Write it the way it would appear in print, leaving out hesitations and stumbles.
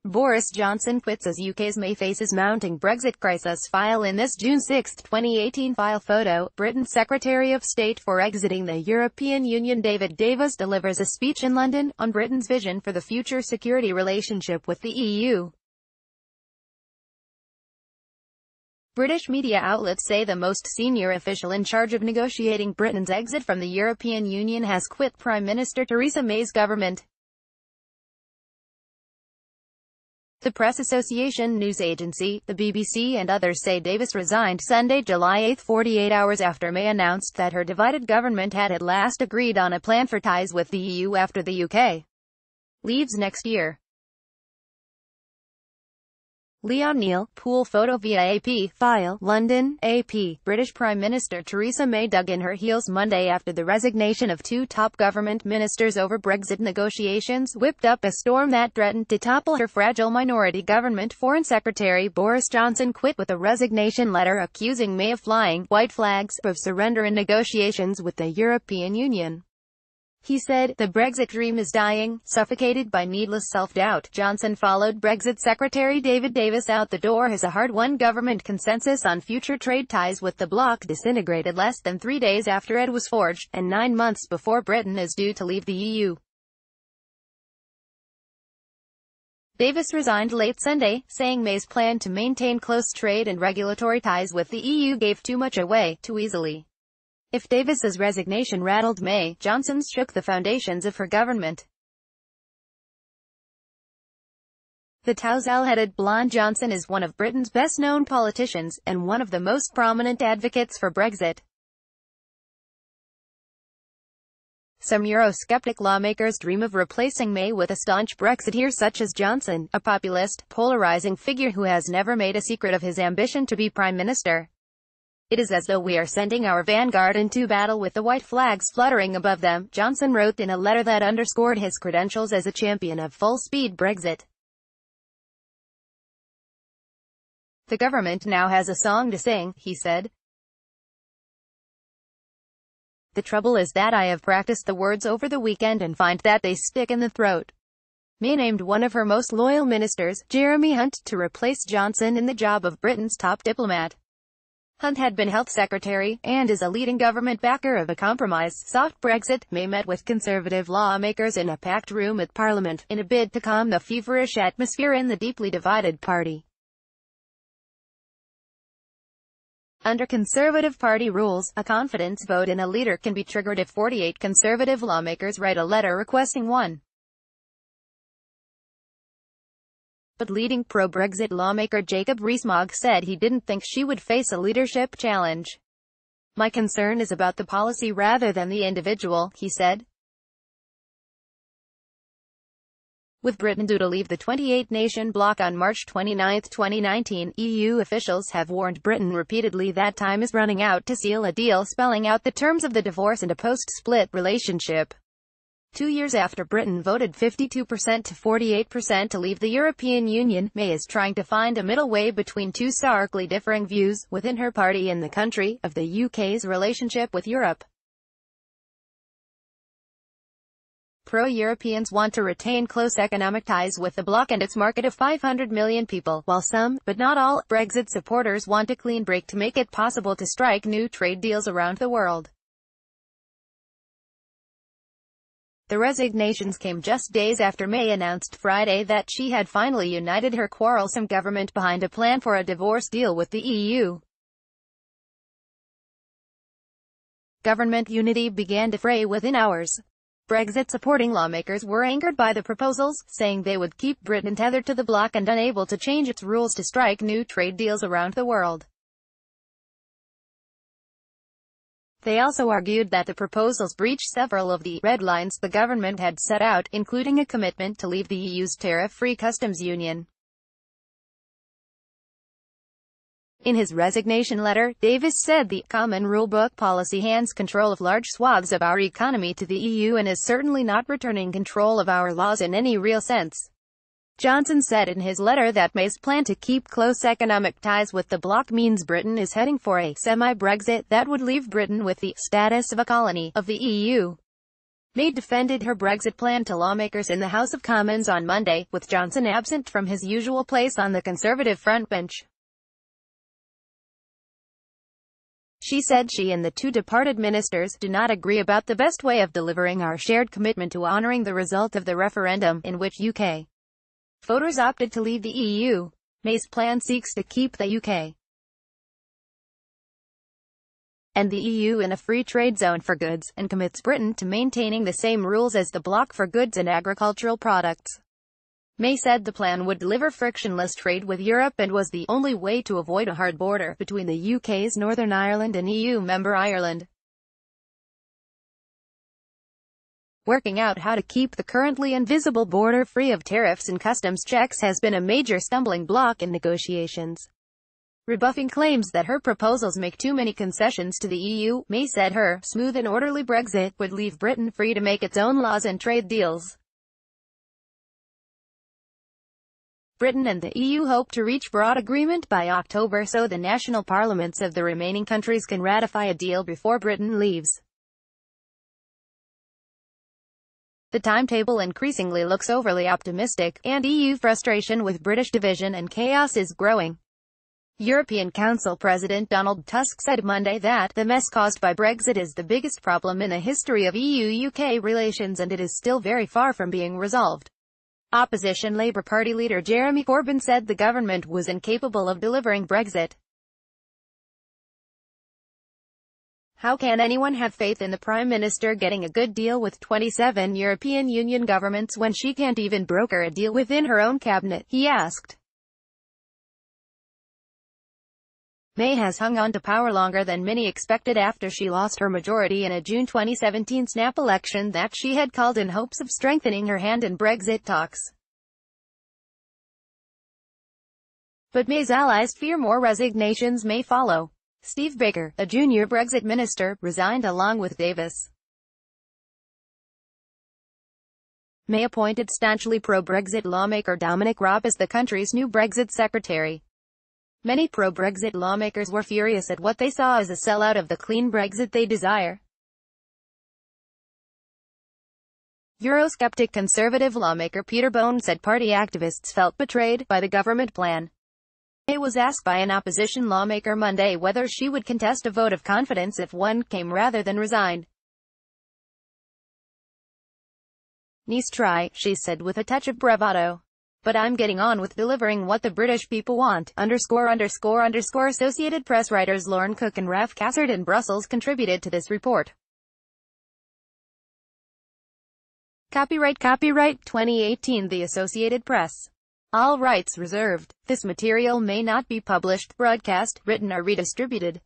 Boris Johnson quits as UK's May faces mounting Brexit crisis. File in this June 6, 2018 file photo. Britain's Secretary of State for exiting the European Union David Davis delivers a speech in London on Britain's vision for the future security relationship with the EU. British media outlets say the most senior official in charge of negotiating Britain's exit from the European Union has quit Prime Minister Theresa May's government. The Press Association news agency, the BBC and others say Davis resigned Sunday, July 8, 48 hours after May announced that her divided government had at last agreed on a plan for ties with the EU after the UK leaves next year. Leon Neal, pool photo via AP, file, London, AP. British Prime Minister Theresa May dug in her heels Monday after the resignation of two top government ministers over Brexit negotiations whipped up a storm that threatened to topple her fragile minority government. Foreign Secretary Boris Johnson quit with a resignation letter accusing May of flying white flags of surrender in negotiations with the European Union. He said, "The Brexit dream is dying, suffocated by needless self-doubt." Johnson followed Brexit Secretary David Davis out the door as a hard-won government consensus on future trade ties with the bloc disintegrated less than 3 days after it was forged, and 9 months before Britain is due to leave the EU. Davis resigned late Sunday, saying May's plan to maintain close trade and regulatory ties with the EU gave too much away, too easily. If Davis's resignation rattled May, Johnson's shook the foundations of her government. The tousle-headed blonde Johnson is one of Britain's best-known politicians, and one of the most prominent advocates for Brexit. Some Eurosceptic lawmakers dream of replacing May with a staunch Brexiteer such as Johnson, a populist, polarizing figure who has never made a secret of his ambition to be Prime Minister. "It is as though we are sending our vanguard into battle with the white flags fluttering above them," Johnson wrote in a letter that underscored his credentials as a champion of full-speed Brexit. "The government now has a song to sing," he said. "The trouble is that I have practiced the words over the weekend and find that they stick in the throat." May named one of her most loyal ministers, Jeremy Hunt, to replace Johnson in the job of Britain's top diplomat. Hunt had been health secretary, and is a leading government backer of a compromise, soft Brexit. May met with Conservative lawmakers in a packed room at Parliament, in a bid to calm the feverish atmosphere in the deeply divided party. Under Conservative Party rules, a confidence vote in a leader can be triggered if 48 Conservative lawmakers write a letter requesting one. But leading pro-Brexit lawmaker Jacob Rees-Mogg said he didn't think she would face a leadership challenge. "My concern is about the policy rather than the individual," he said. With Britain due to leave the 28-nation bloc on March 29, 2019, EU officials have warned Britain repeatedly that time is running out to seal a deal spelling out the terms of the divorce and a post-split relationship. 2 years after Britain voted 52% to 48% to leave the European Union, May is trying to find a middle way between two starkly differing views, within her party and the country, of the UK's relationship with Europe. Pro-Europeans want to retain close economic ties with the bloc and its market of 500 million people, while some, but not all, Brexit supporters want a clean break to make it possible to strike new trade deals around the world. The resignations came just days after May announced Friday that she had finally united her quarrelsome government behind a plan for a divorce deal with the EU. Government unity began to fray within hours. Brexit-supporting lawmakers were angered by the proposals, saying they would keep Britain tethered to the bloc and unable to change its rules to strike new trade deals around the world. They also argued that the proposals breached several of the red lines the government had set out, including a commitment to leave the EU's tariff-free customs union. In his resignation letter, Davis said the Common Rulebook policy hands control of large swaths of our economy to the EU and is certainly not returning control of our laws in any real sense. Johnson said in his letter that May's plan to keep close economic ties with the bloc means Britain is heading for a semi-Brexit that would leave Britain with the status of a colony of the EU. May defended her Brexit plan to lawmakers in the House of Commons on Monday, with Johnson absent from his usual place on the Conservative frontbench. She said she and the two departed ministers do not agree about the best way of delivering our shared commitment to honouring the result of the referendum, in which UK voters opted to leave the EU. May's plan seeks to keep the UK and the EU in a free trade zone for goods, and commits Britain to maintaining the same rules as the bloc for goods and agricultural products. May said the plan would deliver frictionless trade with Europe and was the only way to avoid a hard border between the UK's Northern Ireland and EU member Ireland. Working out how to keep the currently invisible border free of tariffs and customs checks has been a major stumbling block in negotiations. Rebuffing claims that her proposals make too many concessions to the EU, May said her smooth and orderly Brexit would leave Britain free to make its own laws and trade deals. Britain and the EU hope to reach broad agreement by October so the national parliaments of the remaining countries can ratify a deal before Britain leaves. The timetable increasingly looks overly optimistic, and EU frustration with British division and chaos is growing. European Council President Donald Tusk said Monday that the mess caused by Brexit is the biggest problem in the history of EU-UK relations and it is still very far from being resolved. Opposition Labour Party leader Jeremy Corbyn said the government was incapable of delivering Brexit. How can anyone have faith in the Prime Minister getting a good deal with 27 European Union governments when she can't even broker a deal within her own cabinet, he asked. May has hung on to power longer than many expected after she lost her majority in a June 2017 snap election that she had called in hopes of strengthening her hand in Brexit talks. But May's allies fear more resignations may follow. Steve Baker, a junior Brexit minister, resigned along with Davis. May appointed staunchly pro-Brexit lawmaker Dominic Raab as the country's new Brexit secretary. Many pro-Brexit lawmakers were furious at what they saw as a sellout of the clean Brexit they desire. Eurosceptic Conservative lawmaker Peter Bone said party activists felt betrayed by the government plan. May was asked by an opposition lawmaker Monday whether she would contest a vote of confidence if one came rather than resigned. "Nice try," she said with a touch of bravado. "But I'm getting on with delivering what the British people want." Associated Press writers Lauren Cook and Raf Cassard in Brussels contributed to this report. Copyright 2018 The Associated Press. All rights reserved. This material may not be published, broadcast, written or redistributed.